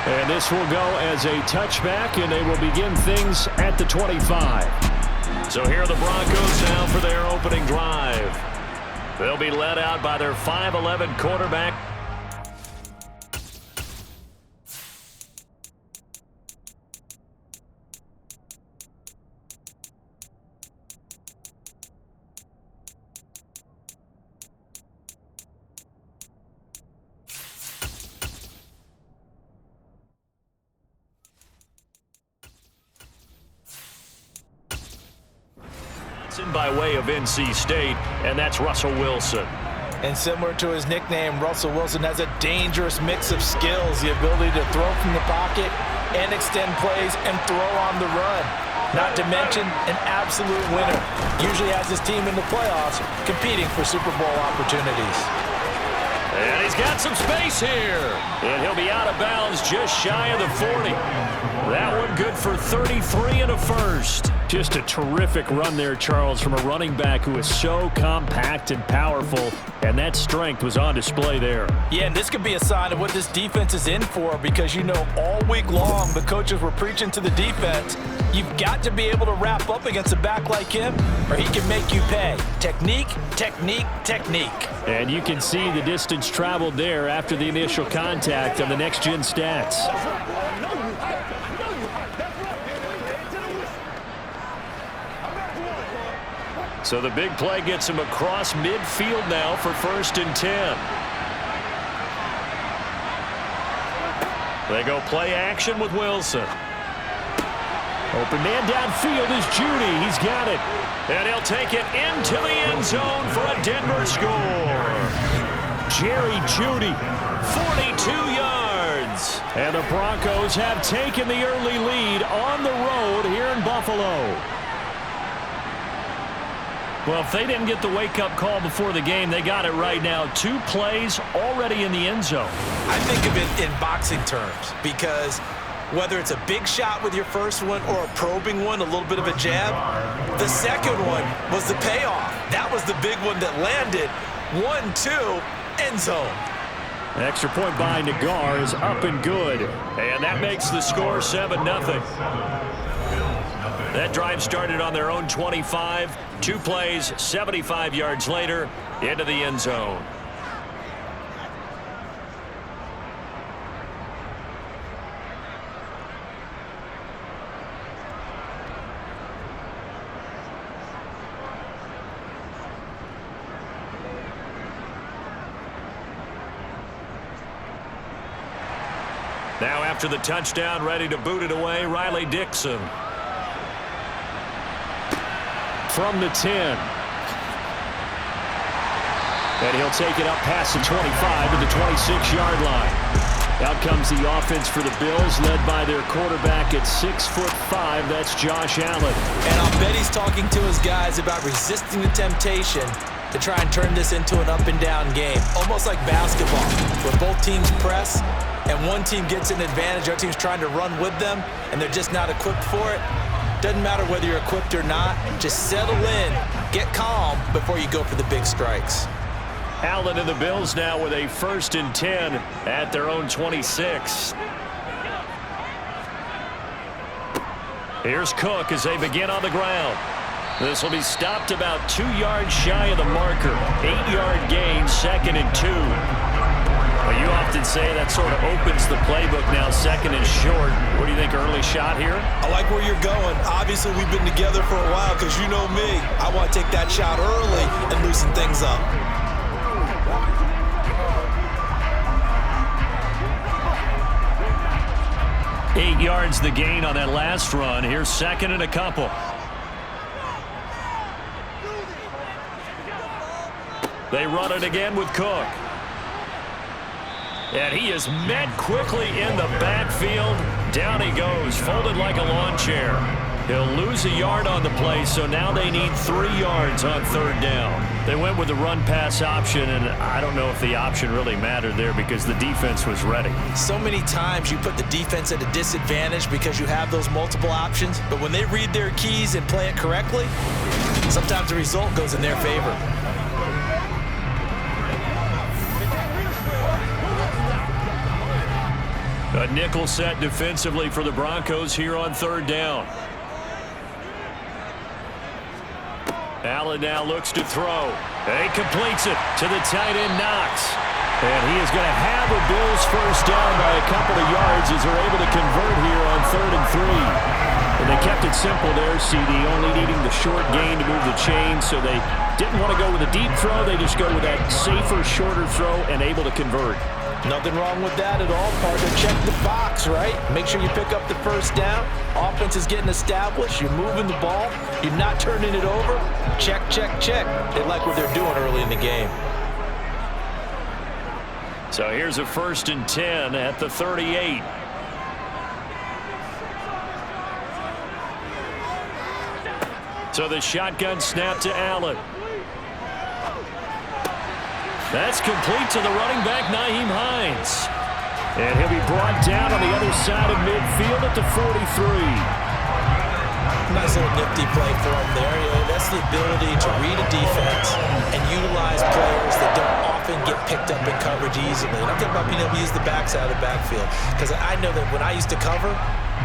And this will go as a touchback, and they will begin things at the 25. So here are the Broncos now for their opening drive. They'll be led out by their 5'11" quarterback. By way of NC State, and that's Russell Wilson. And similar to his nickname, Russell Wilson has a dangerous mix of skills, the ability to throw from the pocket and extend plays and throw on the run. Not to mention an absolute winner. Usually has his team in the playoffs competing for Super Bowl opportunities. And he's got some space here. And he'll be out of bounds just shy of the 40. That one good for 33 and a first. Just a terrific run there, Charles, from a running back who is so compact and powerful, and that strength was on display there. Yeah, and this could be a sign of what this defense is in for, because you know all week long the coaches were preaching to the defense, you've got to be able to wrap up against a back like him or he can make you pay. Technique, technique, technique. And you can see the distance traveled there after the initial contact on the next-gen stats. So the big play gets him across midfield now for 1st and 10. They go play action with Wilson. Open man downfield is Judy. He's got it. And he'll take it into the end zone for a Denver score. Jerry Judy, 42 yards. And the Broncos have taken the early lead on the road here in Buffalo. Well, if they didn't get the wake-up call before the game, they got it right now. 2 plays already in the end zone. I think of it in boxing terms, because whether it's a big shot with your first one or a probing one, a little bit of a jab, the second one was the payoff. That was the big one that landed. 1-2, end zone. An extra point by Nagar is up and good. And that makes the score 7-0. That drive started on their own 25. 2 plays, 75 yards later, into the end zone. Now after the touchdown, ready to boot it away, Riley Dixon. From the 10. And he'll take it up past the 25 to the 26-yard line. Out comes the offense for the Bills, led by their quarterback at 6'5". That's Josh Allen. And I'll bet he's talking to his guys about resisting the temptation to try and turn this into an up-and-down game. Almost like basketball, where both teams press, and one team gets an advantage, our team's trying to run with them, and they're just not equipped for it. Doesn't matter whether you're equipped or not. Just settle in, get calm before you go for the big strikes. Allen and the Bills now with a 1st and 10 at their own 26. Here's Cook as they begin on the ground. This will be stopped about 2 yards shy of the marker. 8-yard gain, 2nd and 2. Well, you often say that sort of opens the playbook now, 2nd and short. What do you think, early shot here? I like where you're going. Obviously, we've been together for a while because you know me. I want to take that shot early and loosen things up. Eight yards the gain on that last run. Here's 2nd and a couple. They run it again with Cook. And he is met quickly in the backfield. Down he goes, folded like a lawn chair. He'll lose a yard on the play, so now they need 3 yards on 3rd down. They went with the run-pass option, and I don't know if the option really mattered there because the defense was ready. So many times you put the defense at a disadvantage because you have those multiple options, but when they read their keys and play it correctly, sometimes the result goes in their favor. A nickel set defensively for the Broncos here on third down. Allen now looks to throw. He completes it to the tight end, Knox. And he is going to have a Bills first down by a couple of yards as they're able to convert here on 3rd and 3. And they kept it simple there, CD, only needing the short gain to move the chain, so they didn't want to go with a deep throw. They just go with that safer, shorter throw and able to convert. Nothing wrong with that at all, partner. Check the box, right? Make sure you pick up the first down. Offense is getting established. You're moving the ball. You're not turning it over. Check, check, check. They like what they're doing early in the game. So here's a 1st and 10 at the 38. So the shotgun snap to Allen. That's complete to the running back, Nyheim Hines. And he'll be brought down on the other side of midfield at the 43. Nice little nifty play for him there. That's the ability to read a defense and utilize players that don't often get picked up in coverage easily. And I'm talking about being able to use the backside of the backfield. Because I know that when I used to cover,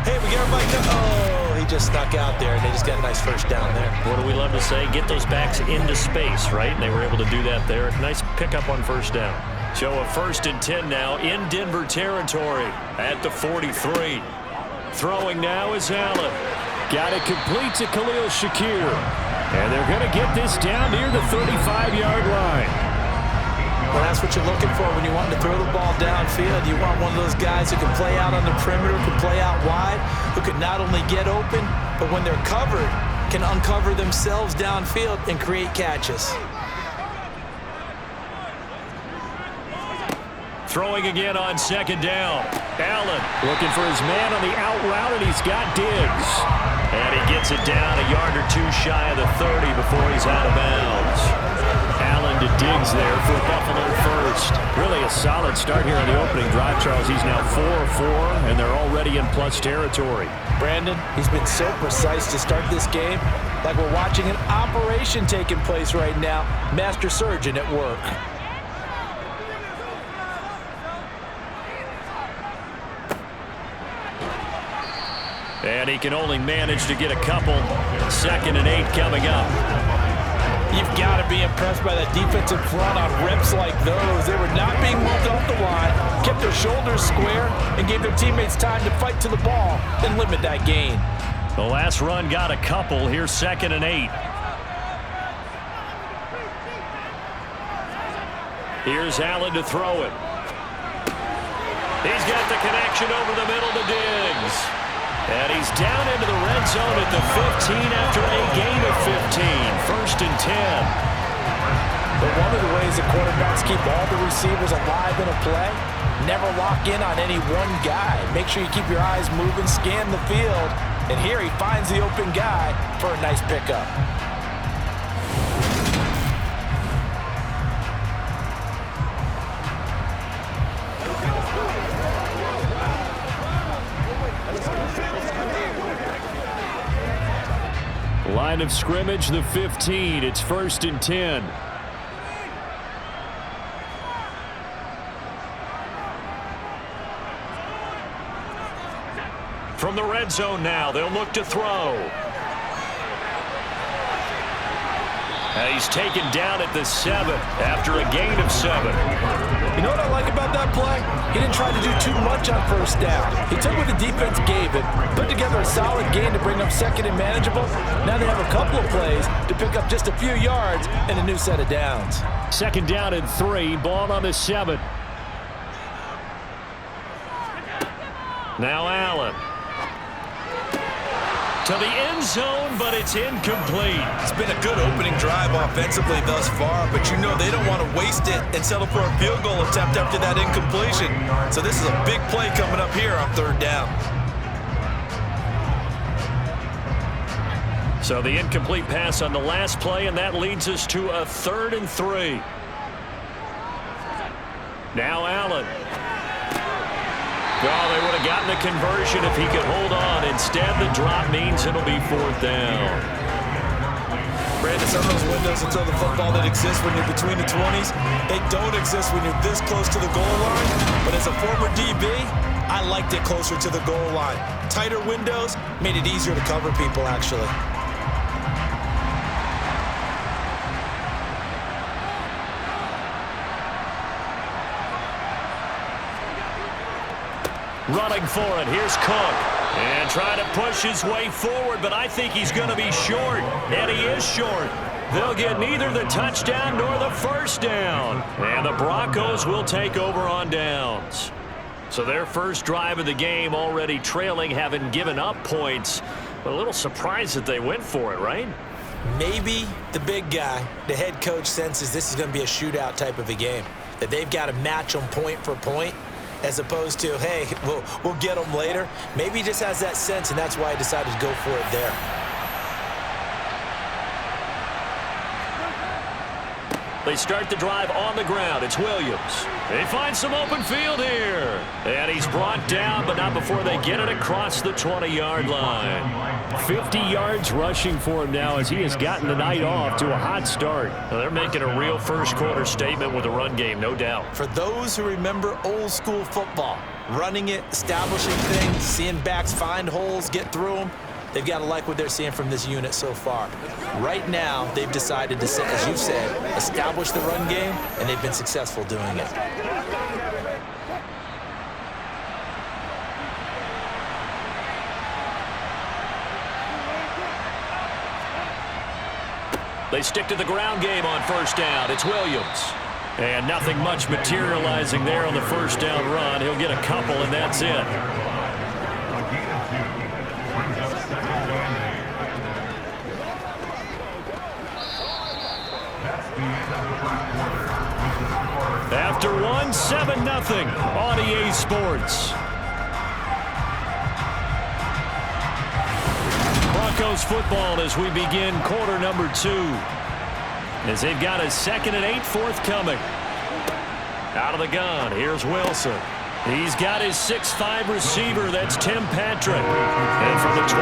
hey, we get everybody to, oh, he just snuck out there, and they just got a nice first down there. What do we love to say? Get those backs into space, right? And they were able to do that there. Nice pickup on first down. So a 1st and 10 now in Denver territory at the 43. Throwing now is Allen. Got it complete to Khalil Shakir. And they're going to get this down near the 35-yard line. Well, that's what you're looking for when you want to throw the ball downfield. You want one of those guys who can play out on the perimeter, can play out wide, who can not only get open, but when they're covered, can uncover themselves downfield and create catches. Throwing again on 2nd down. Allen looking for his man on the out route, and he's got Diggs. And he gets it down a yard or two shy of the 30 before he's out of bounds. Allen to Diggs there for Buffalo first. Really a solid start here on the opening drive, Charles. He's now 4-4, and they're already in plus territory. Brandon, he's been so precise to start this game, like we're watching an operation taking place right now. Master surgeon at work. And he can only manage to get a couple. 2nd and 8 coming up. You've got to be impressed by that defensive front on reps like those. They were not being moved off the line, kept their shoulders square, and gave their teammates time to fight to the ball and limit that gain. The last run got a couple. Here's 2nd and 8. Here's Allen to throw it. He's got the connection over the middle to Diggs. And he's down into the red zone at the 15 after a gain of 15. 1st and 10. But one of the ways that quarterbacks keep all the receivers alive in a play, never lock in on any one guy. Make sure you keep your eyes moving, scan the field. And here he finds the open guy for a nice pickup. Line of scrimmage, the 15. It's 1st and 10. From the red zone now, they'll look to throw. And he's taken down at the 7 after a gain of 7. You know what I like about that play? He didn't try to do too much on first down. He took what the defense gave him, put together a solid gain to bring up 2nd and manageable. Now they have a couple of plays to pick up just a few yards and a new set of downs. 2nd down and 3, ball on the 7. Now Allen. To the end zone, but it's incomplete. It's been a good opening drive offensively thus far, but you know they don't want to waste it and settle for a field goal attempt after that incompletion. So this is a big play coming up here on 3rd down. So the incomplete pass on the last play, and that leads us to a 3rd and 3. Now Allen. Oh, they would have gotten the conversion if he could hold on. Instead, the drop means it'll be 4th down. Brandon, some of those windows until the football that exists when you're between the 20s, they don't exist when you're this close to the goal line. But as a former DB, I liked it closer to the goal line. Tighter windows made it easier to cover people, actually. Running for it. Here's Cook. And trying to push his way forward, but I think he's going to be short. And he is short. They'll get neither the touchdown nor the first down. And the Broncos will take over on downs. So their first drive of the game already trailing, having given up points. But a little surprised that they went for it, right? Maybe the big guy, the head coach, senses this is going to be a shootout type of a game. That they've got to match them point for point, as opposed to, hey, we'll get them later. Maybe he just has that sense, and that's why he decided to go for it there. They start the drive on the ground. It's Williams. They find some open field here. And he's brought down, but not before they get it across the 20-yard line. 50 yards rushing for him now as he has gotten the night off to a hot start. Well, they're making a real first-quarter statement with the run game, no doubt. For those who remember old-school football, running it, establishing things, seeing backs find holes, get through them, they've got to like what they're seeing from this unit so far. Right now, they've decided to, as you said, establish the run game, and they've been successful doing it. They stick to the ground game on first down. It's Williams. And nothing much materializing there on the first down run. He'll get a couple, and that's it. After one, 7-0 on EA Sports. Broncos football as we begin quarter number 2. As they've got a 2nd and 8 forthcoming. Out of the gun, here's Wilson. He's got his 6'5" receiver, that's Tim Patrick. And from the 25,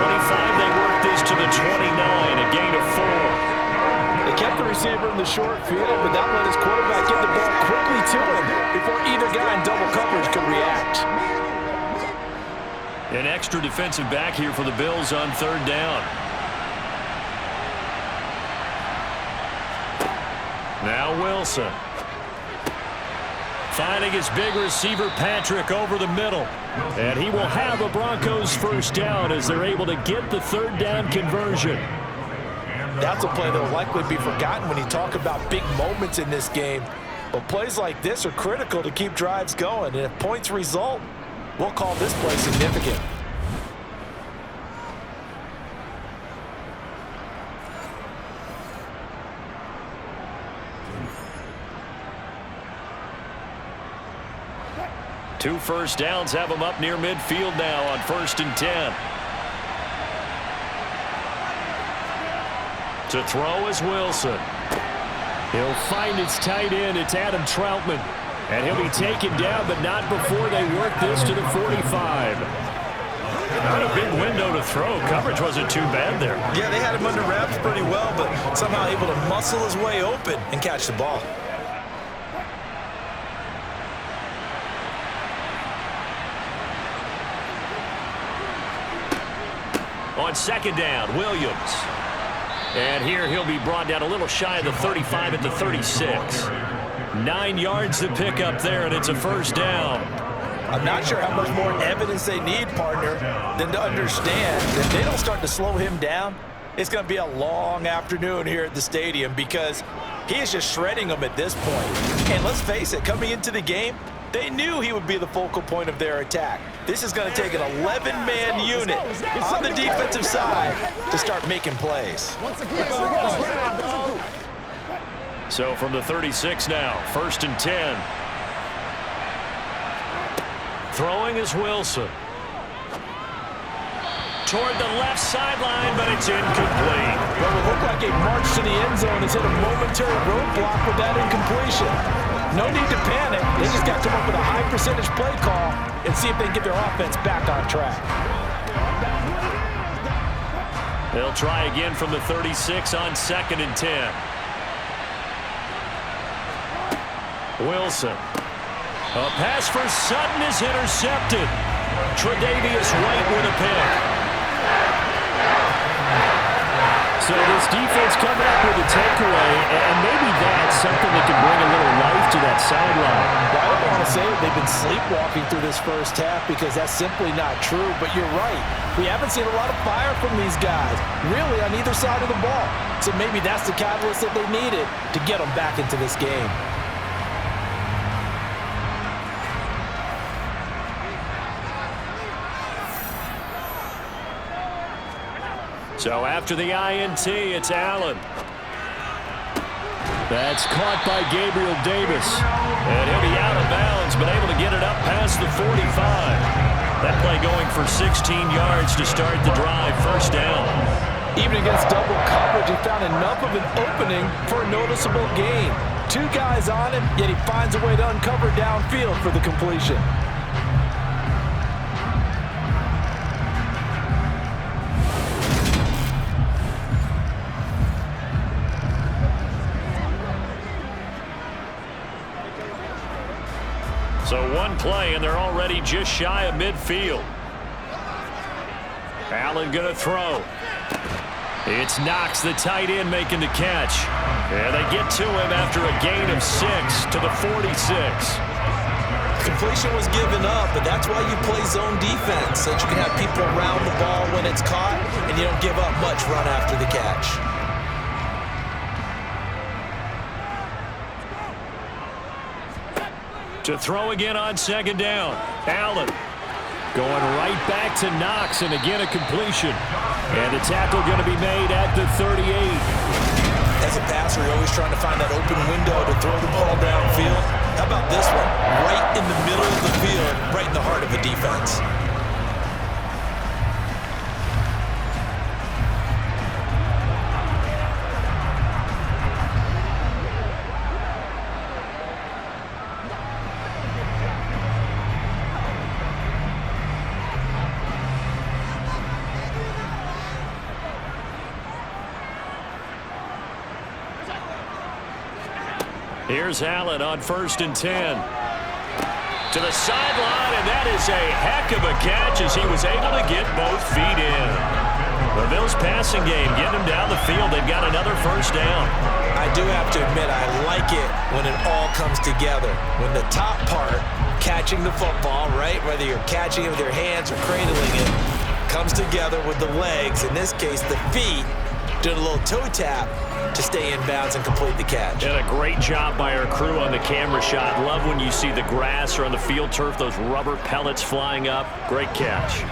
they work this to the 29, a gain of 4. They kept the receiver in the short field, but that let his quarterback get the ball quickly to him before either guy in double coverage could react. An extra defensive back here for the Bills on third down. Now Wilson. Finding his big receiver, Patrick, over the middle. And he will have a Broncos first down as they're able to get the third down conversion. That's a play that will likely be forgotten when you talk about big moments in this game. But plays like this are critical to keep drives going. And if points result, we'll call this play significant. Two first downs have them up near midfield now on 1st and 10. To throw is Wilson. He'll find his tight end. It's Adam Troutman. And he'll be taken down, but not before they work this to the 45. Not a big window to throw. Coverage wasn't too bad there. Yeah, they had him under wraps pretty well, but somehow able to muscle his way open and catch the ball. On 2nd down, Williams. And here he'll be brought down a little shy of the 35 at the 36. 9 yards to pick up there, and it's a first down. I'm not sure how much more evidence they need, partner, than to understand that if they don't start to slow him down, it's going to be a long afternoon here at the stadium because he is just shredding them at this point. And let's face it, coming into the game, they knew he would be the focal point of their attack. This is going to take an 11-man unit on the defensive side to start making plays. So from the 36 now, 1st and 10. Throwing is Wilson. Toward the left sideline, but it's incomplete. Well, it looked like a march to the end zone has hit a momentary roadblock with that incompletion. No need to panic. They just got to come up with a high percentage play call and see if they can get their offense back on track. They'll try again from the 36 on 2nd and 10. Wilson. A pass for Sutton is intercepted. Tre'Davious White with a pick. So this defense coming up with a takeaway, and maybe that's something that can bring a little life to that sideline. Well, I don't want to say that they've been sleepwalking through this first half because that's simply not true, but you're right. We haven't seen a lot of fire from these guys, really, on either side of the ball. So maybe that's the catalyst that they needed to get them back into this game. So after the INT, it's Allen. That's caught by Gabriel Davis. And he'll be out of bounds, but able to get it up past the 45. That play going for 16 yards to start the drive. First down. Even against double coverage, he found enough of an opening for a noticeable gain. Two guys on him, yet he finds a way to uncover downfield for the completion. So one play, and they're already just shy of midfield. Allen going to throw. It's Knox, the tight end, making the catch. And they get to him after a gain of 6 to the 46. Completion was given up, but that's why you play zone defense, so that you can have people around the ball when it's caught, and you don't give up much run after the catch. To throw again on second down. Allen going right back to Knox, and again a completion. And the tackle going to be made at the 38. As a passer, you're always trying to find that open window to throw the ball downfield. How about this one? Right in the middle of the field, right in the heart of a defense. Here's Allen on 1st and 10. To the sideline, and that is a heck of a catch as he was able to get both feet in. The Bills passing game getting them down the field. They've got another first down. I do have to admit, I like it when it all comes together. When the top part, catching the football, right, whether you're catching it with your hands or cradling it, comes together with the legs, in this case the feet, doing a little toe tap to stay in bounds and complete the catch. And a great job by our crew on the camera shot. Love when you see the grass or on the field turf, those rubber pellets flying up. Great catch.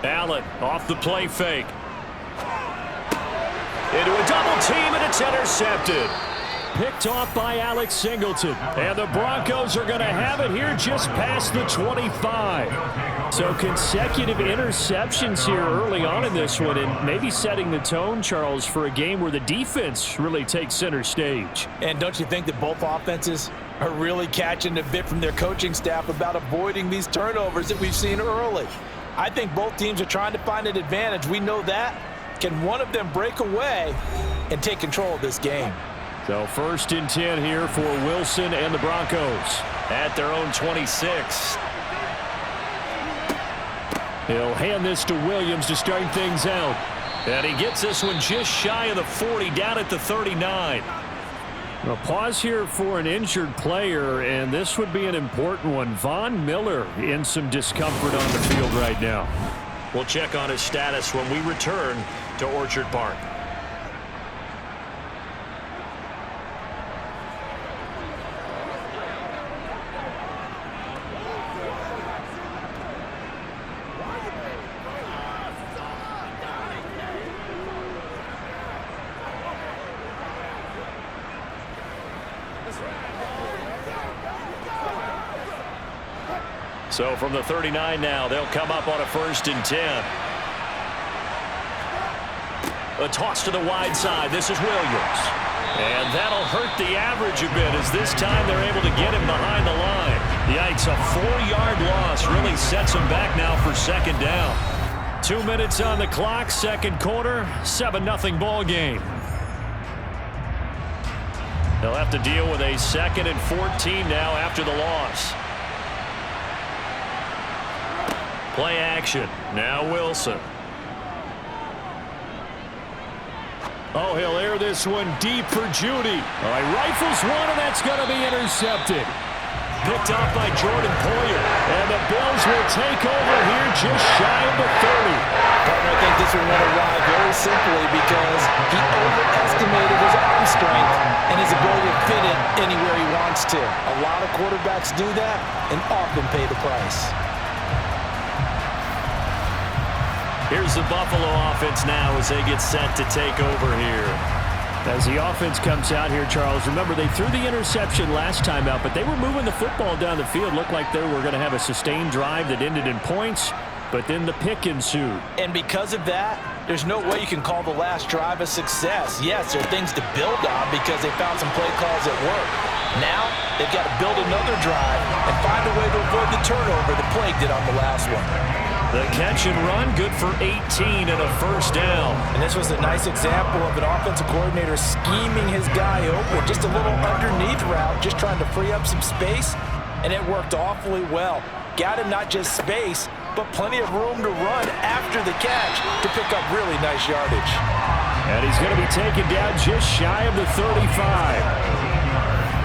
Allen off the play fake. Into a double team, and it's intercepted. Picked off by Alex Singleton. And the Broncos are going to have it here just past the 25. So consecutive interceptions here early on in this one, and maybe setting the tone, Charles, for a game where the defense really takes center stage. And don't you think that both offenses are really catching a bit from their coaching staff about avoiding these turnovers that we've seen early? I think both teams are trying to find an advantage. We know that. Can one of them break away and take control of this game? So 1st and 10 here for Wilson and the Broncos at their own 26. He'll hand this to Williams to start things out. And he gets this one just shy of the 40, down at the 39. A pause here for an injured player, and this would be an important one. Von Miller in some discomfort on the field right now. We'll check on his status when we return to Orchard Park. So from the 39 now, they'll come up on a 1st and 10. A toss to the wide side. This is Williams. And that'll hurt the average a bit as this time they're able to get him behind the line. Yikes, a 4-yard loss really sets him back now for 2nd down. 2 minutes on the clock, second quarter, 7-0 ball game. They'll have to deal with a 2nd and 14 now after the loss. Play action. Now Wilson. Oh, he'll air this one deep for Judy. Oh, he rifles one, and that's going to be intercepted. Picked off by Jordan Poyer. And the Bills will take over here just shy of the 30. I think this one went awry very simply because he overestimated his arm strength and his ability to fit it anywhere he wants to. A lot of quarterbacks do that and often pay the price. Here's the Buffalo offense now as they get set to take over here. As the offense comes out here, Charles, remember they threw the interception last time out, but they were moving the football down the field. Looked like they were going to have a sustained drive that ended in points, but then the pick ensued. And because of that, there's no way you can call the last drive a success. Yes, there are things to build on because they found some play calls that work. Now, they've got to build another drive and find a way to avoid the turnover the plague did on the last one. The catch and run, good for 18 and a first down. And this was a nice example of an offensive coordinator scheming his guy open. Just a little underneath route, just trying to free up some space, and it worked awfully well. Got him not just space, but plenty of room to run after the catch to pick up really nice yardage. And he's going to be taken down just shy of the 35.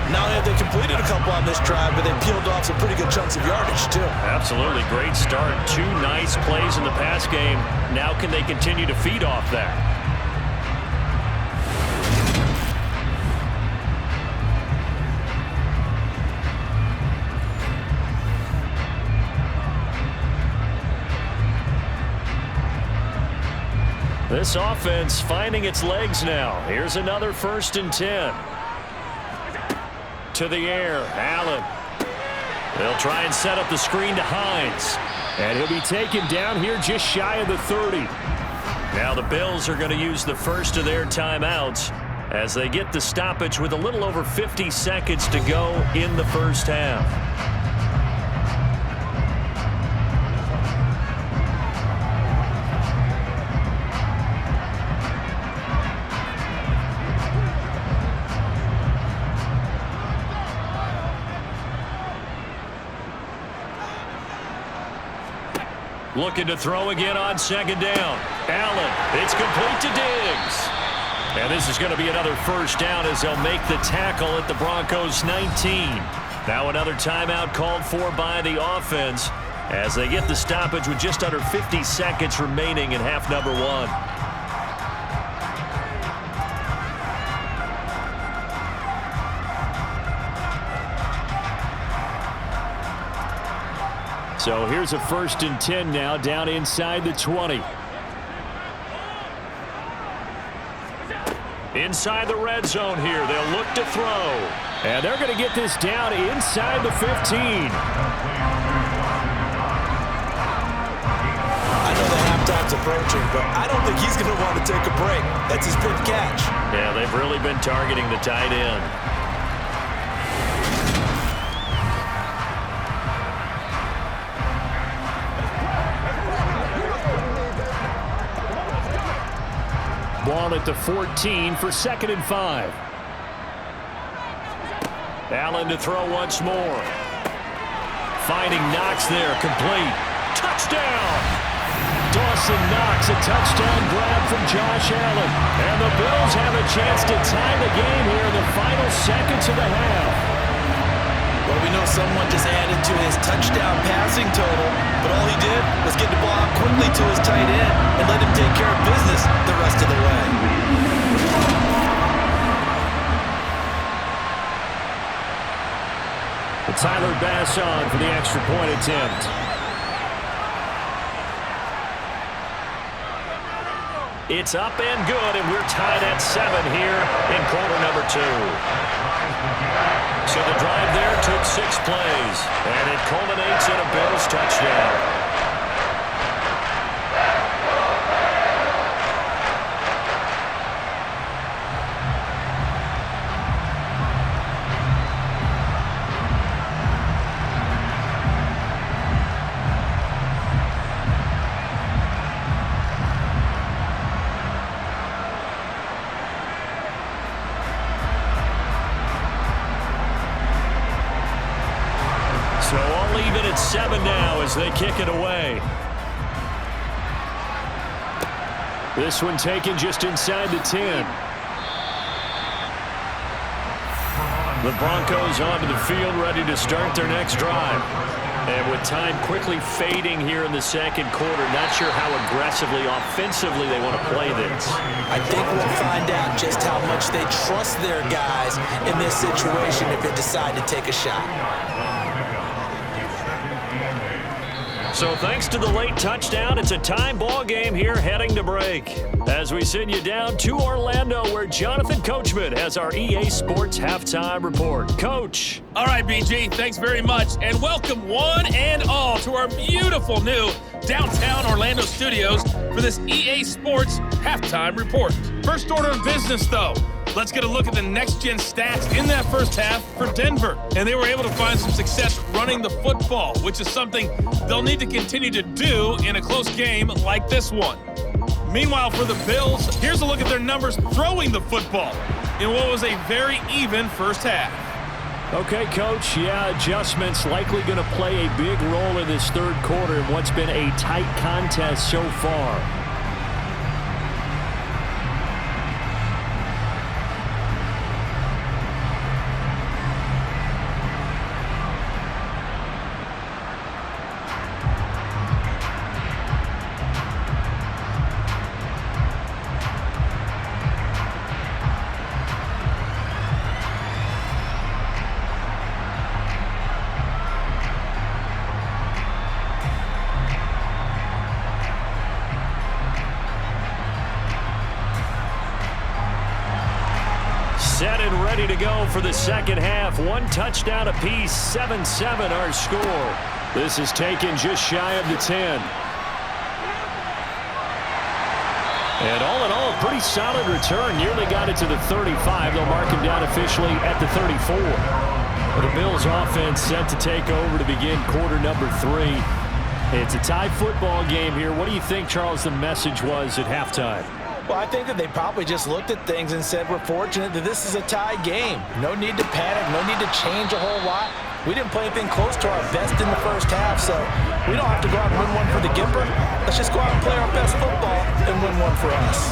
Not only have they completed a couple on this drive, but they peeled off some pretty good chunks of yardage, too. Absolutely. Great start. 2 nice plays in the pass game. Now can they continue to feed off that? This offense finding its legs now. Here's another 1st and 10. To the air, Allen. They'll try and set up the screen to Hines. And he'll be taken down here just shy of the 30. Now the Bills are going to use the first of their timeouts as they get the stoppage with a little over 50 seconds to go in the first half. Looking to throw again on 2nd down. Allen, it's complete to Diggs. And this is going to be another first down as they'll make the tackle at the Broncos 19. Now another timeout called for by the offense as they get the stoppage with just under 50 seconds remaining in half number 1. So here's a 1st and 10 now down inside the 20. Inside the red zone here. They'll look to throw. And they're going to get this down inside the 15. I know the halftime's approaching, but I don't think he's going to want to take a break. That's his 5th catch. Yeah, they've really been targeting the tight end. Ball at the 14 for 2nd and 5. Allen to throw once more. Finding Knox there, complete. Touchdown! Dawson Knox, a touchdown grab from Josh Allen. And the Bills have a chance to tie the game here in the final seconds of the half. Well, we know someone just added to his touchdown passing total, but all he did was get the ball out quickly to his tight end and let him take care of business the rest of the way. Tyler Bass on for the extra point attempt. It's up and good, and we're tied at 7 here in quarter number 2. So the drive there took 6 plays, and it culminates in a Bills touchdown. even at 7 now as they kick it away. This one taken just inside the 10. The Broncos onto the field, ready to start their next drive. And with time quickly fading here in the second quarter, not sure how aggressively, offensively they want to play this. I think we'll find out just how much they trust their guys in this situation if they decide to take a shot. So thanks to the late touchdown, it's a tie ball game here heading to break. As we send you down to Orlando, where Jonathan Coachman has our EA Sports Halftime Report. Coach. All right, BG, thanks very much. And welcome one and all to our beautiful new downtown Orlando studios for this EA Sports Halftime Report. First order of business, though. Let's get a look at the next-gen stats in that first half for Denver. And they were able to find some success running the football, which is something they'll need to continue to do in a close game like this one. Meanwhile, for the Bills, here's a look at their numbers throwing the football in what was a very even first half. Okay, Coach, yeah, adjustments likely going to play a big role in this third quarter in what's been a tight contest so far. Set and ready to go for the second half. One touchdown apiece, 7-7 our score. This is taken just shy of the 10. And all in all, a pretty solid return. Nearly got it to the 35. They'll mark him down officially at the 34. The Bills offense set to take over to begin quarter number 3. It's a tie football game here. What do you think, Charles, the message was at halftime? Well, I think that they probably just looked at things and said, we're fortunate that this is a tie game. No need to panic, no need to change a whole lot. We didn't play anything close to our best in the first half, so we don't have to go out and win one for the Gipper. Let's just go out and play our best football and win one for us.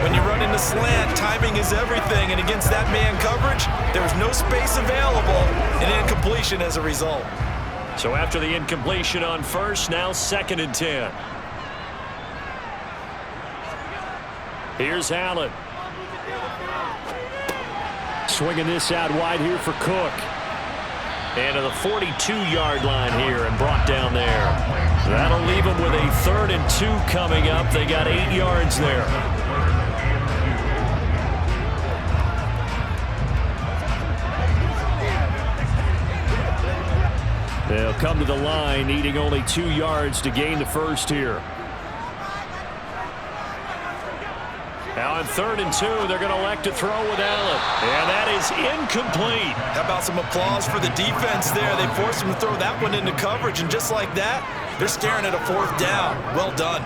When you run into slant, timing is everything, and against that man coverage, there's no space available, and incompletion as a result. So after the incompletion on first, now 2nd and 10. Here's Allen. Swinging this out wide here for Cook. And to the 42-yard line here and brought down there. That'll leave them with a 3rd and 2 coming up. They got 8 yards there. They'll come to the line, needing only 2 yards to gain the first here. Now on 3rd and 2, they're going to elect to throw with Allen. And that is incomplete. How about some applause for the defense there? They forced him to throw that one into coverage, and just like that, they're staring at a 4th down. Well done.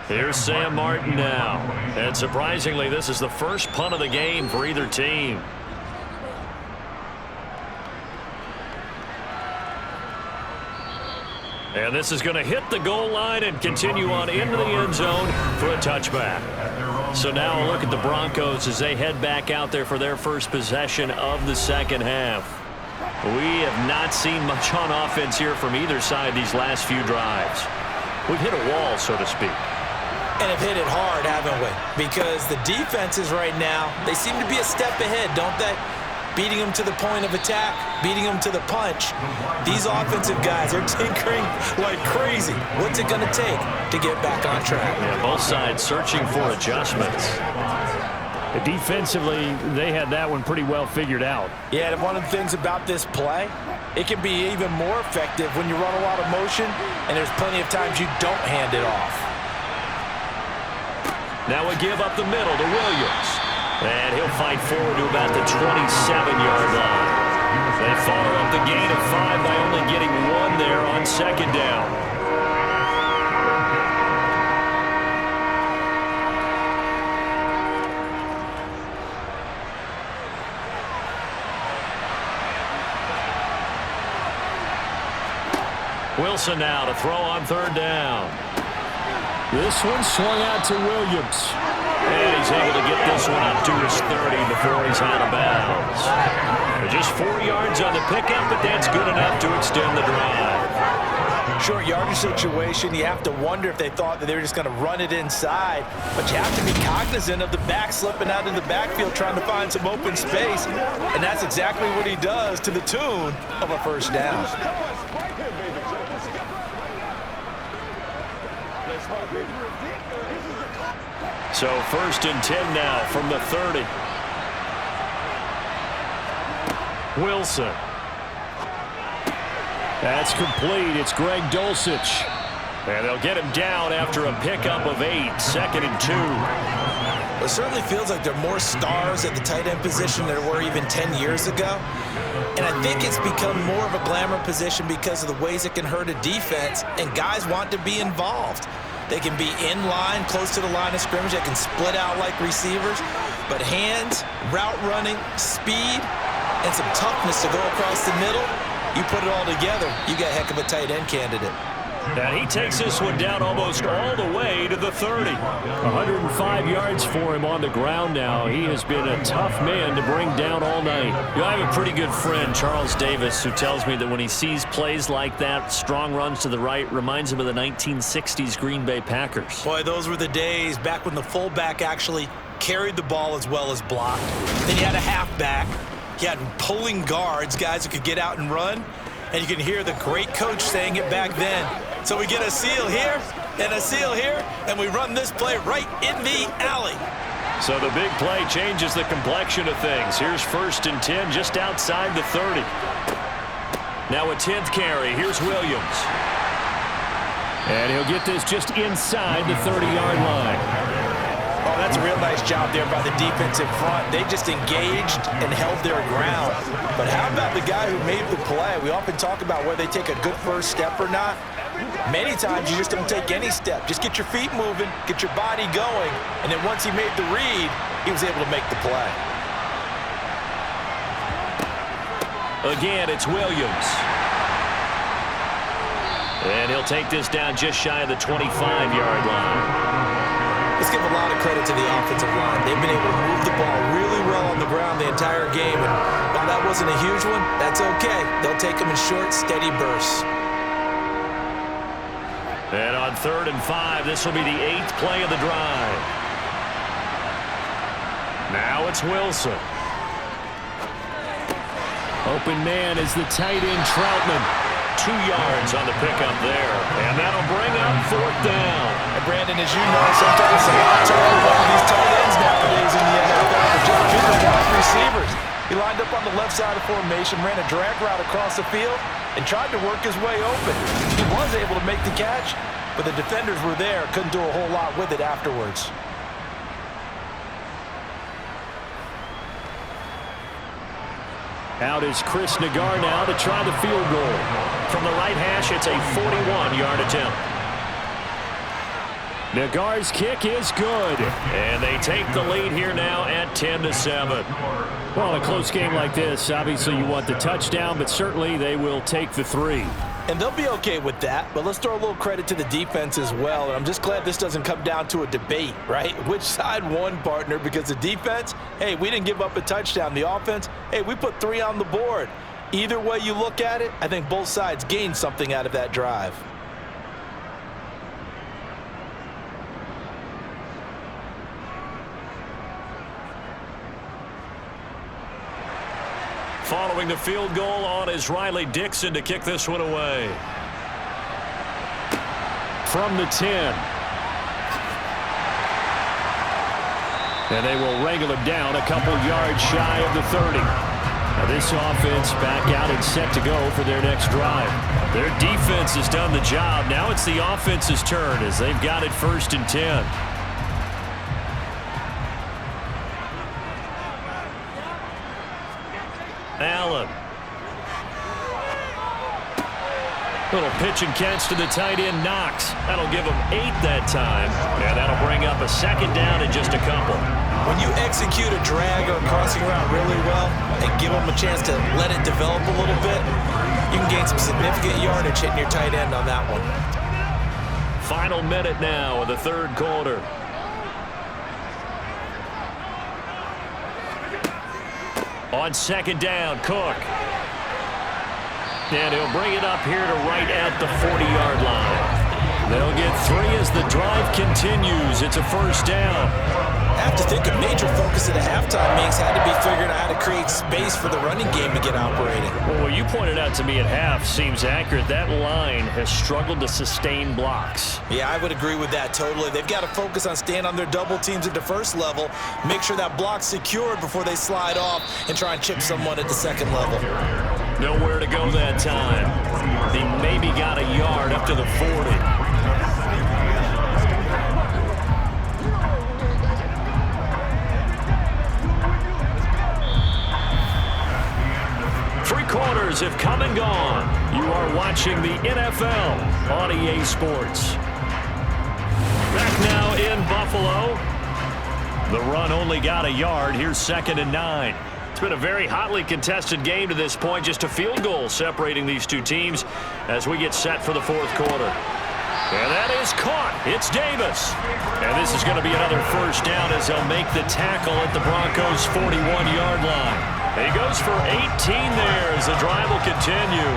Here's Sam Martin now. And surprisingly, this is the first punt of the game for either team. And this is going to hit the goal line and continue on into the end zone for a touchback. So now a look at the Broncos as they head back out there for their first possession of the second half. We have not seen much on offense here from either side these last few drives. We've hit a wall, so to speak. And have hit it hard, haven't we? Because the defenses right now, they seem to be a step ahead, don't they? Beating them to the point of attack, beating them to the punch. These offensive guys are tinkering like crazy. What's it going to take to get back on track? Yeah, both sides searching for adjustments. Defensively, they had that one pretty well figured out. Yeah, and one of the things about this play, it can be even more effective when you run a lot of motion, and there's plenty of times you don't hand it off. Now a give up the middle to Williams. And he'll fight forward to about the 27-yard line. They follow up the gain of 5 by only getting 1 there on 2nd down. Wilson now to throw on 3rd down. This one swung out to Williams. And he's able to get this one up to his 30 before he's out of bounds. Just 4 yards on the pickup, but that's good enough to extend the drive. Short yardage situation, you have to wonder if they thought that they were just going to run it inside. But you have to be cognizant of the back slipping out of the backfield trying to find some open space. And that's exactly what he does to the tune of a 1st down. So 1st and 10 now from the 30. Wilson. That's complete. It's Greg Dulcich. And they'll get him down after a pickup of 8, 2nd and 2. It certainly feels like there are more stars at the tight end position than there were even 10 years ago. And I think it's become more of a glamour position because of the ways it can hurt a defense, and guys want to be involved. They can be in line, close to the line of scrimmage. They can split out like receivers. But hands, route running, speed, and some toughness to go across the middle, you put it all together, you got a heck of a tight end candidate. And he takes this one down almost all the way to the 30. 105 yards for him on the ground now. He has been a tough man to bring down all night. I have a pretty good friend, Charles Davis, who tells me that when he sees plays like that, strong runs to the right, reminds him of the 1960s Green Bay Packers. Boy, those were the days back when the fullback actually carried the ball as well as blocked. Then you had a halfback. You had pulling guards, guys who could get out and run. And you can hear the great coach saying it back then. So we get a seal here and a seal here, and we run this play right in the alley. So the big play changes the complexion of things. Here's 1st and 10 just outside the 30. Now a 10th carry. Here's Williams. And he'll get this just inside the 30-yard line. Oh, that's a real nice job there by the defensive front. They just engaged and held their ground. But how about the guy who made the play? We often talk about whether they take a good first step or not. Many times you just don't take any step. Just get your feet moving, get your body going, and then once he made the read, he was able to make the play. Again, it's Williams. And he'll take this down just shy of the 25-yard line. Let's give a lot of credit to the offensive line. They've been able to move the ball really well on the ground the entire game. And while that wasn't a huge one, that's okay. They'll take them in short, steady bursts. And on 3rd and 5, this will be the 8th play of the drive. Now it's Wilson. Open man is the tight end Troutman. 2 yards on the pickup there. And that'll bring up 4th down. And Brandon, as you know, sometimes it's a lot tougher one of these tight ends nowadays in the NFL. But just bigger wide receivers. He lined up on the left side of formation, ran a drag route across the field, and tried to work his way open. He was able to make the catch, but the defenders were there, couldn't do a whole lot with it afterwards. Out is Chris Nagar now to try the field goal. From the right hash, it's a 41-yard attempt. Nagar's kick is good. And they take the lead here now at 10-7. Well, in a close game like this, obviously you want the touchdown, but certainly they will take the 3. And they'll be okay with that, but let's throw a little credit to the defense as well. And I'm just glad this doesn't come down to a debate, right? Which side won, partner? Because the defense, hey, we didn't give up a touchdown. The offense, hey, we put 3 on the board. Either way you look at it, I think both sides gained something out of that drive. Following the field goal on is Riley Dixon to kick this one away. From the 10. And they will wrangle him down a couple yards shy of the 30. Now this offense back out and set to go for their next drive. Their defense has done the job. Now it's the offense's turn as they've got it 1st and 10. Allen. Little pitch and catch to the tight end, Knox. That'll give him 8 that time. And that'll bring up a 2nd down and just a couple. When you execute a drag or a crossing route really well and give them a chance to let it develop a little bit, you can gain some significant yardage hitting your tight end on that one. Final minute now of the third quarter. On second down, Cook. And he'll bring it up here to right at the 40-yard line. They'll get 3 as the drive continues. It's a first down. I have to think a major focus at the halftime meetings had to be figuring out how to create space for the running game to get operating. Well, what you pointed out to me at half seems accurate. That line has struggled to sustain blocks. Yeah, I would agree with that totally. They've got to focus on staying on their double teams at the first level, make sure that block's secured before they slide off and try and chip someone at the second level. Nowhere to go that time. He maybe got a yard up to the 40. Quarters have come and gone. You are watching the NFL on EA Sports. Back now in Buffalo. The run only got a yard. Here's 2nd and 9. It's been a very hotly contested game to this point. Just a field goal separating these two teams as we get set for the fourth quarter. And that is caught. It's Davis. And this is going to be another first down as they'll make the tackle at the Broncos' 41-yard line. He goes for 18 there as the drive will continue.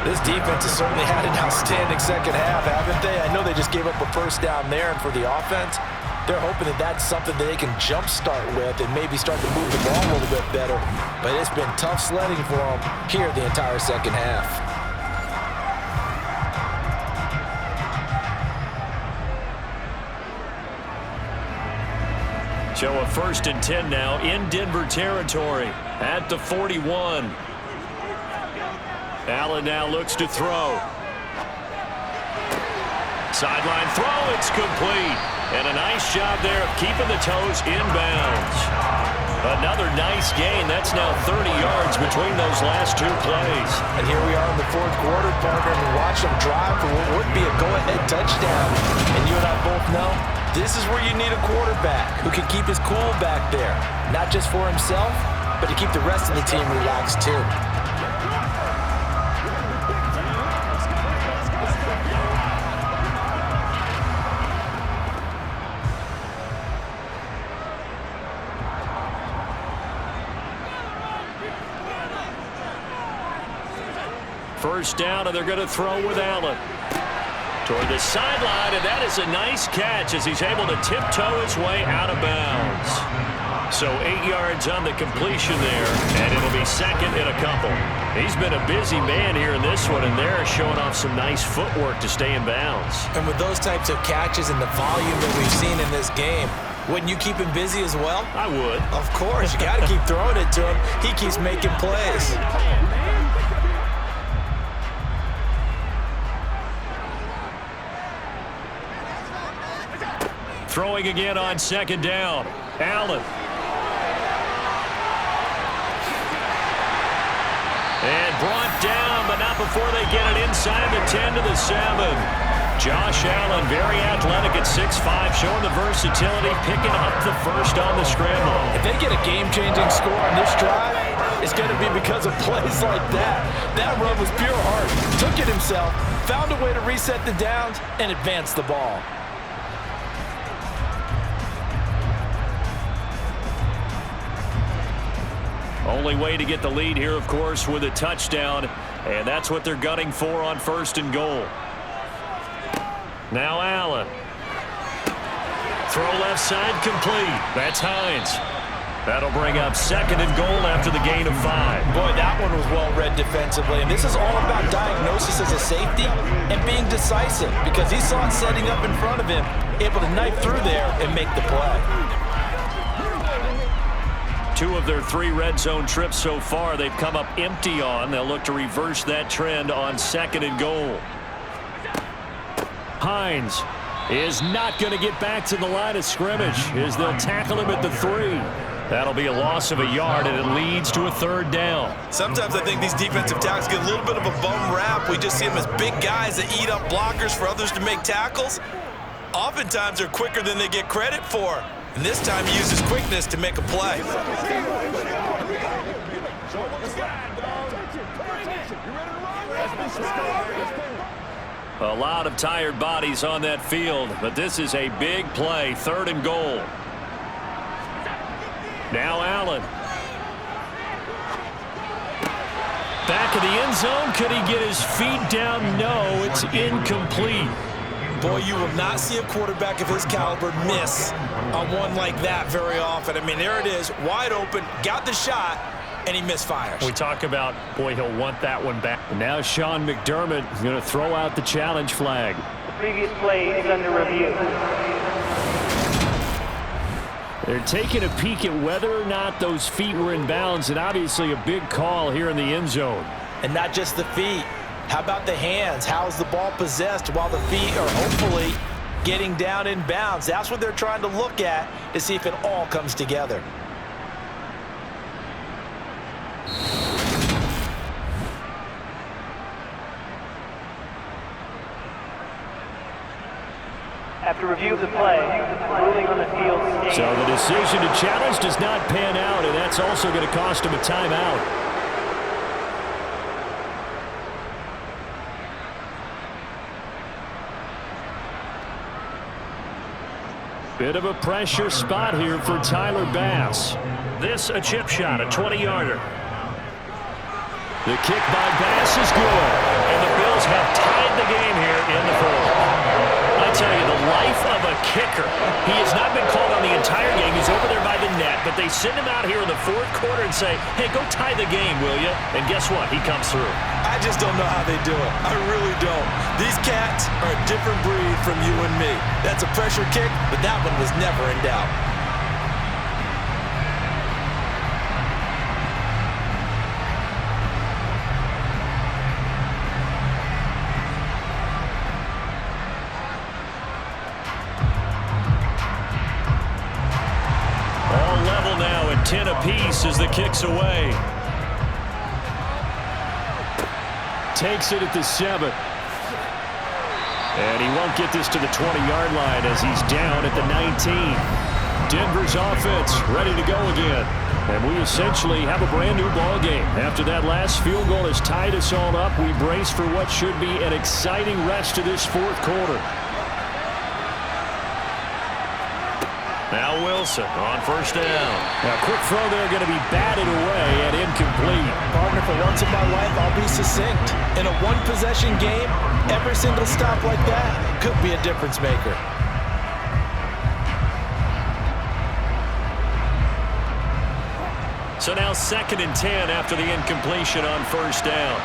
This defense has certainly had an outstanding second half, haven't they? I know they just gave up a first down there, and for the offense, they're hoping that that's something that they can jumpstart with and maybe start to move the ball a little bit better. But it's been tough sledding for them here the entire second half. So a 1st and 10 now in Denver territory at the 41. Allen now looks to throw. Sideline throw, it's complete. And a nice job there of keeping the toes inbounds. Another nice gain. That's now 30 yards between those last two plays. And here we are in the fourth quarter, partner, and watch them drive for what would be a go-ahead touchdown. And you and I both know this is where you need a quarterback who can keep his cool back there. Not just for himself, but to keep the rest of the team relaxed too. First down, and they're going to throw with Allen. Toward the sideline, and that is a nice catch as he's able to tiptoe his way out of bounds. So 8 yards on the completion there, and it'll be 2nd and a couple. He's been a busy man here in this one, and they're showing off some nice footwork to stay in bounds. And with those types of catches and the volume that we've seen in this game, wouldn't you keep him busy as well? I would. Of course, you got to keep throwing it to him. He keeps making plays. Throwing again on 2nd down. Allen. And brought down, but not before they get it inside the 10 to the 7. Josh Allen, very athletic at 6'5", showing the versatility, picking up the first on the scramble. If they get a game-changing score on this drive, it's going to be because of plays like that. That run was pure heart. Took it himself, found a way to reset the downs, and advance the ball. Only way to get the lead here, of course, with a touchdown, and that's what they're gunning for on 1st and goal. Now Allen. Throw left side complete. That's Hines. That'll bring up 2nd and goal after the gain of 5. Boy, that one was well read defensively, and this is all about diagnosis as a safety and being decisive because he saw it setting up in front of him, able to knife through there and make the play. 2 of their 3 red zone trips so far they've come up empty on. They'll look to reverse that trend on 2nd and goal. Hines is not going to get back to the line of scrimmage as they'll tackle him at the 3. That'll be a loss of a yard, and it leads to a 3rd down. Sometimes I think these defensive tackles get a little bit of a bum rap. We just see them as big guys that eat up blockers for others to make tackles. Oftentimes they're quicker than they get credit for. And this time he uses quickness to make a play. A lot of tired bodies on that field, but this is a big play, 3rd and goal. Now Allen. Back of the end zone. Could he get his feet down? No, it's incomplete. Boy, you will not see a quarterback of his caliber miss on one like that very often. I mean, there it is, wide open, got the shot, and he misfires. We talk about, boy, he'll want that one back. And now Sean McDermott is going to throw out the challenge flag. The previous play is under review. They're taking a peek at whether or not those feet were in bounds, and obviously a big call here in the end zone. And not just the feet. How about the hands? How is the ball possessed while the feet are hopefully getting down in bounds? That's what they're trying to look at to see if it all comes together. After review of the play, ruling on the field stands. So the decision to challenge does not pan out, and that's also going to cost him a timeout. Bit of a pressure spot here for Tyler Bass. This a chip shot, a 20-yarder. The kick by Bass is good, and the Bills have tied the game here in the 4th. I tell you, the life of a kicker. He has not been called on the entire game. He's over there by the net, but they send him out here in the 4th quarter and say, hey, go tie the game, will you? And guess what? He comes through. I just don't know how they do it. I really don't. These cats are a different breed from you and me. That's a pressure kick, but that one was never in doubt. All level now at 10 apiece as the kick's away. Takes it at the 7. And he won't get this to the 20-yard line as he's down at the 19. Denver's offense ready to go again. And we essentially have a brand new ball game. After that last field goal has tied us all up, we brace for what should be an exciting rest of this 4th quarter. Now Wilson on 1st down. Now quick throw there going to be batted away and incomplete. Partner, for once in my life, I'll be succinct. In a one-possession game, every single stop like that could be a difference maker. So now 2nd and 10 after the incompletion on 1st down.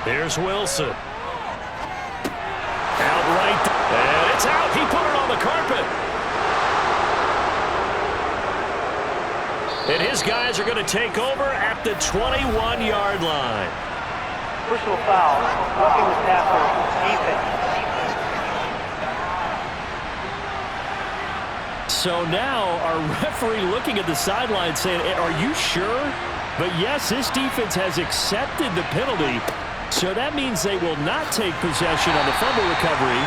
Here's Wilson. Outright, and it's out. He put it on the carpet. And his guys are going to take over at the 21-yard line. Personal foul, roughing the passer, defense. So now our referee looking at the sideline saying, are you sure? But yes, this defense has accepted the penalty. So that means they will not take possession on the fumble recovery.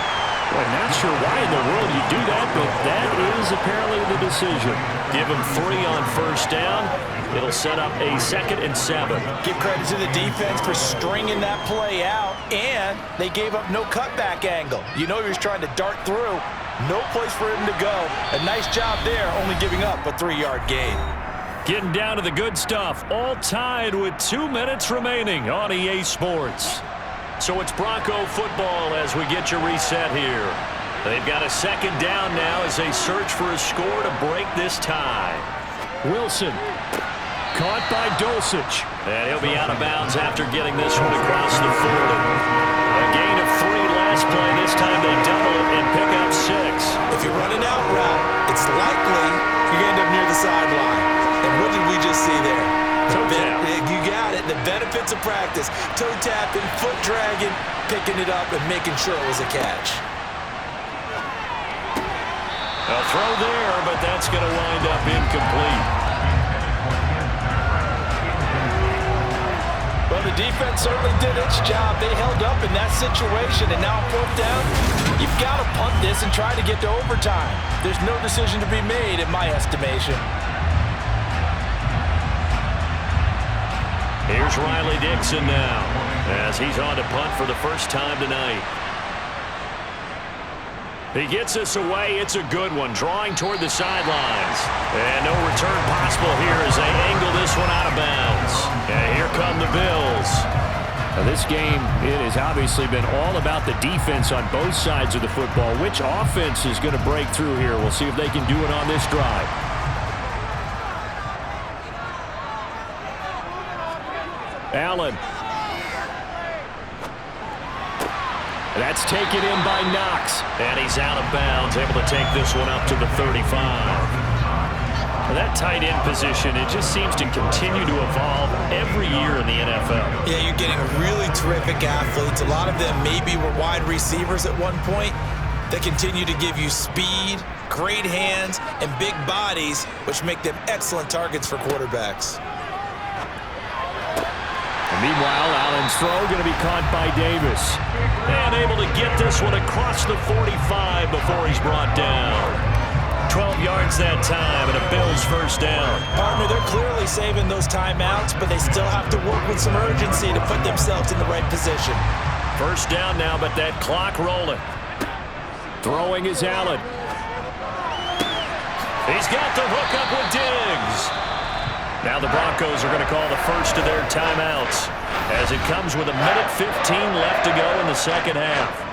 I'm not sure why in the world you do that, but that is apparently the decision. Give them 3 on 1st down. It'll set up a 2nd and 7. Give credit to the defense for stringing that play out, and they gave up no cutback angle. You know he was trying to dart through. No place for him to go. A nice job there, only giving up a 3-yard gain. Getting down to the good stuff, all tied with 2 minutes remaining on EA Sports. So it's Bronco football as we get you reset here. They've got a 2nd down now as they search for a score to break this tie. Wilson, caught by Dulcich. And he'll be out of bounds after getting this one across the 40. A gain of 3 last play. This time they double it and pick up 6. If you run an out route, it's likely you're going to end up near the sideline. And what did we just see there? Toe tap. You got it. The benefits of practice. Toe tapping, foot dragging, picking it up, and making sure it was a catch. A throw there, but that's going to wind up incomplete. But the defense certainly did its job. They held up in that situation, and now on fourth down, you've got to punt this and try to get to overtime. There's no decision to be made in my estimation. Here's Riley Dixon now, as he's on to punt for the first time tonight. He gets us away. It's a good one, drawing toward the sidelines. And no return possible here as they angle this one out of bounds. And here come the Bills. Now this game, it has obviously been all about the defense on both sides of the football. Which offense is going to break through here? We'll see if they can do it on this drive. Allen. That's taken in by Knox. And he's out of bounds, able to take this one up to the 35. That tight end position, it just seems to continue to evolve every year in the NFL. Yeah, you're getting really terrific athletes. A lot of them maybe were wide receivers at one point. They continue to give you speed, great hands, and big bodies, which make them excellent targets for quarterbacks. Meanwhile, Allen's throw going to be caught by Davis. And able to get this one across the 45 before he's brought down. 12 yards that time and a Bills first down. Partner, they're clearly saving those timeouts, but they still have to work with some urgency to put themselves in the right position. First down now, but that clock rolling. Throwing is Allen. He's got the hook up with Diggs. Now the Broncos are going to call the first of their timeouts as it comes with 1:15 left to go in the second half.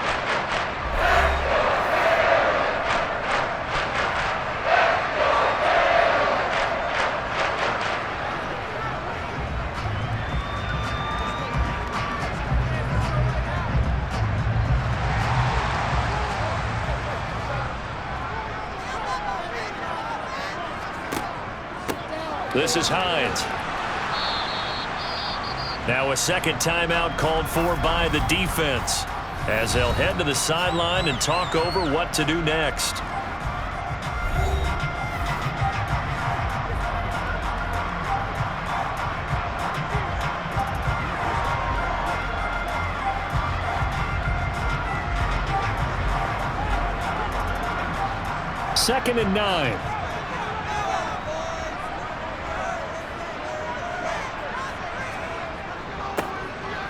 This is Hines. Now a second timeout called for by the defense as they'll head to the sideline and talk over what to do next. Second and 9.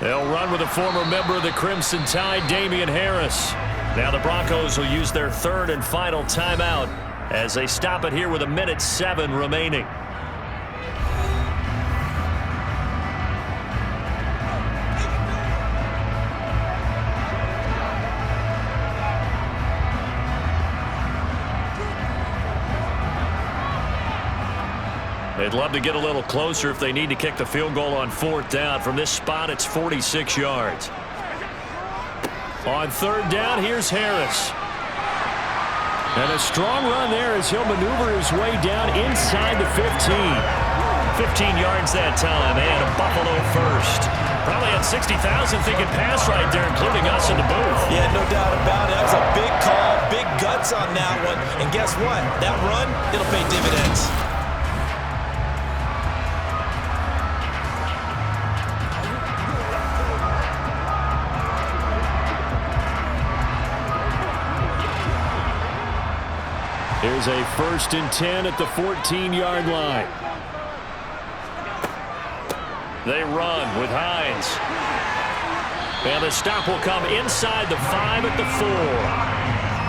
They'll run with a former member of the Crimson Tide, Damian Harris. Now the Broncos will use their third and final timeout as they stop it here with 1:07 remaining. They'd love to get a little closer if they need to kick the field goal on fourth down. From this spot, it's 46 yards. On third down, here's Harris. And a strong run there as he'll maneuver his way down inside the 15. 15 yards that time, and a Buffalo first. Probably had 60,000 thinking pass right there, including us in the booth. Yeah, no doubt about it. That was a big call, big guts on that one. And guess what? That run, it'll pay dividends. Here's a 1st and 10 at the 14-yard line. They run with Hines. And the stop will come inside the 5 at the 4.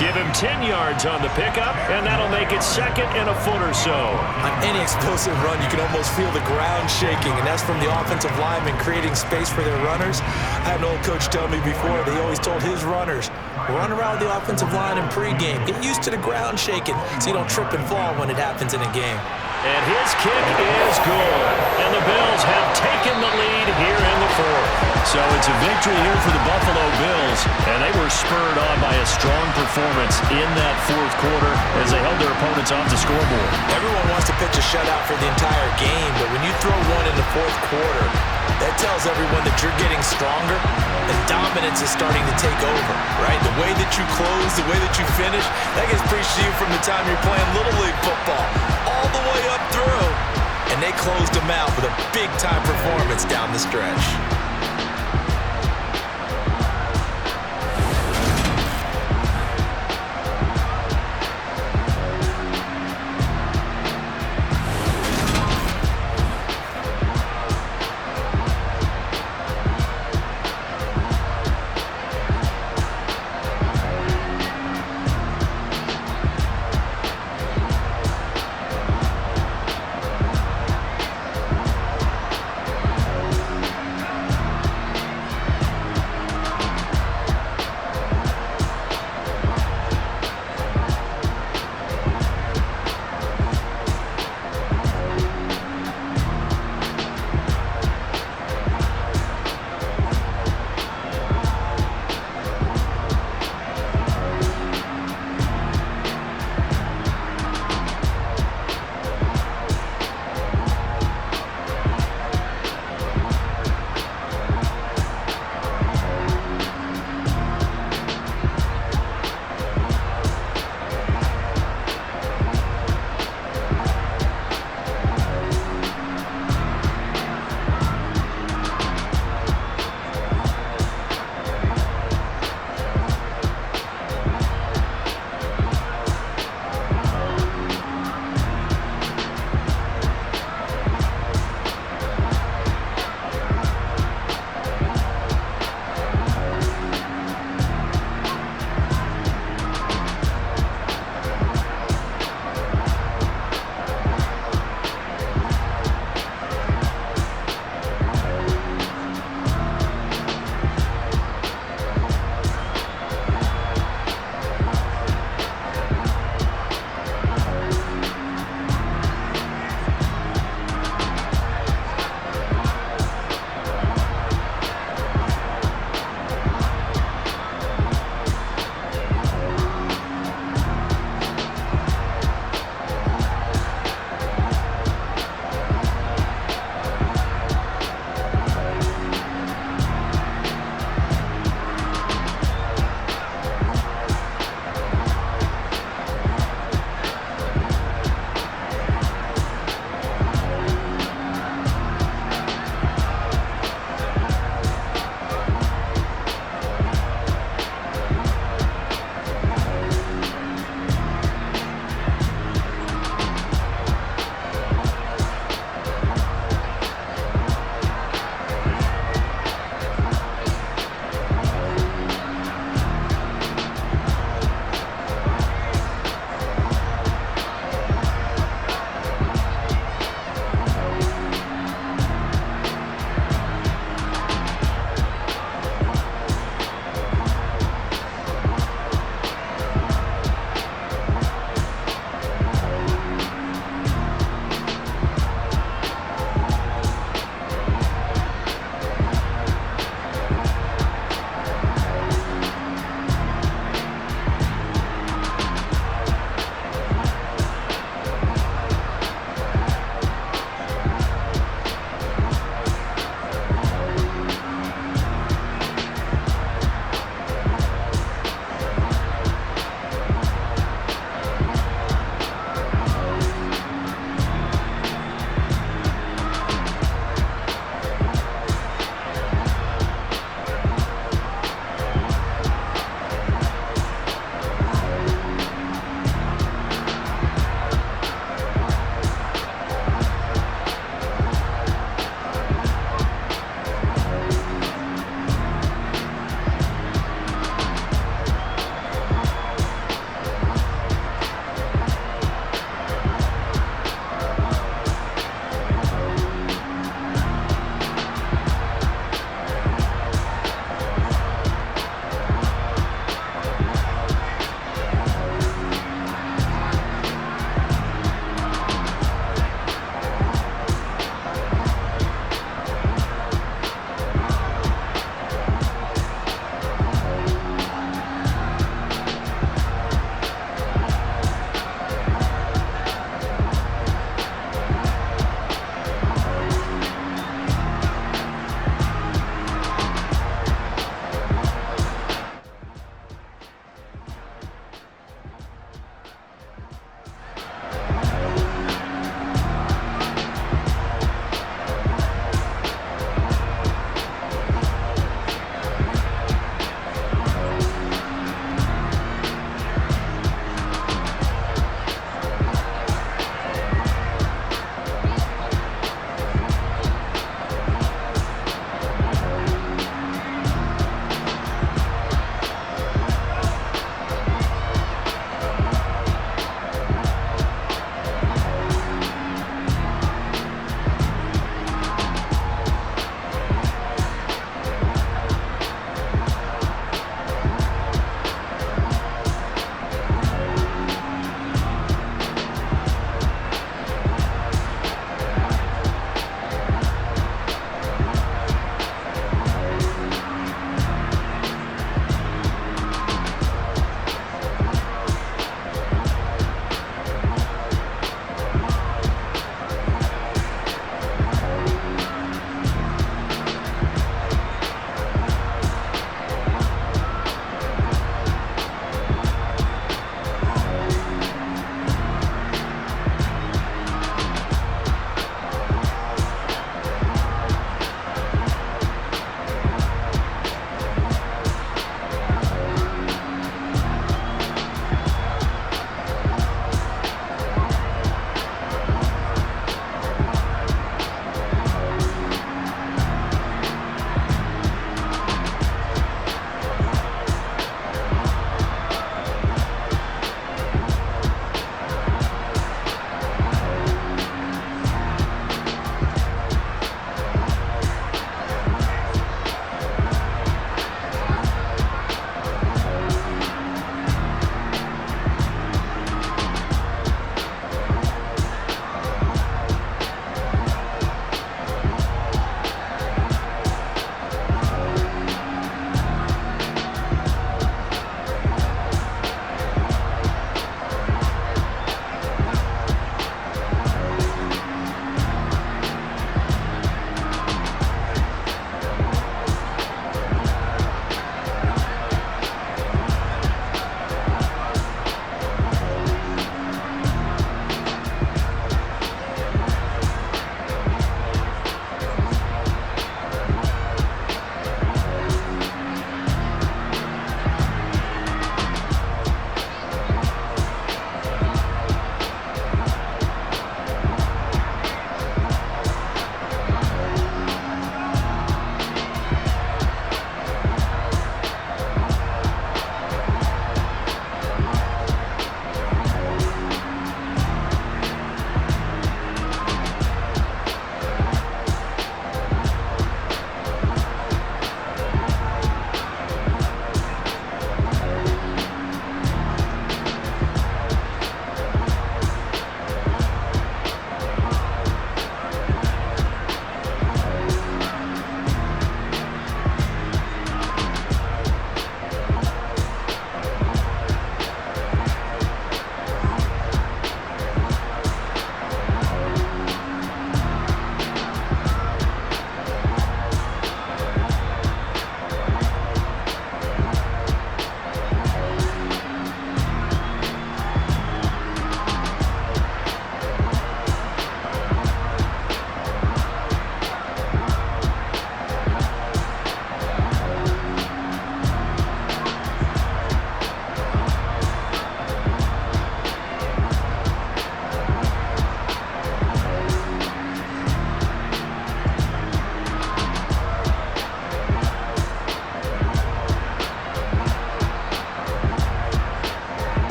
Give him 10 yards on the pickup, and that'll make it second and a foot or so. On any explosive run, you can almost feel the ground shaking, and that's from the offensive linemen creating space for their runners. I had an old coach tell me before, they always told his runners, run around the offensive line in pregame. Get used to the ground shaking so you don't trip and fall when it happens in a game. And his kick is good. And the Bills have taken the lead here in the fourth. So it's a victory here for the Buffalo Bills. And they were spurred on by a strong performance in that fourth quarter as they held their opponents off the scoreboard. Everyone wants to pitch a shutout for the entire game, but when you throw one in the fourth quarter, that tells everyone that you're getting stronger and dominance is starting to take over, right? The way that you close, the way that you finish, that gets preached to you from the time you're playing Little League football all the way up through. And they closed them out with a big-time performance down the stretch.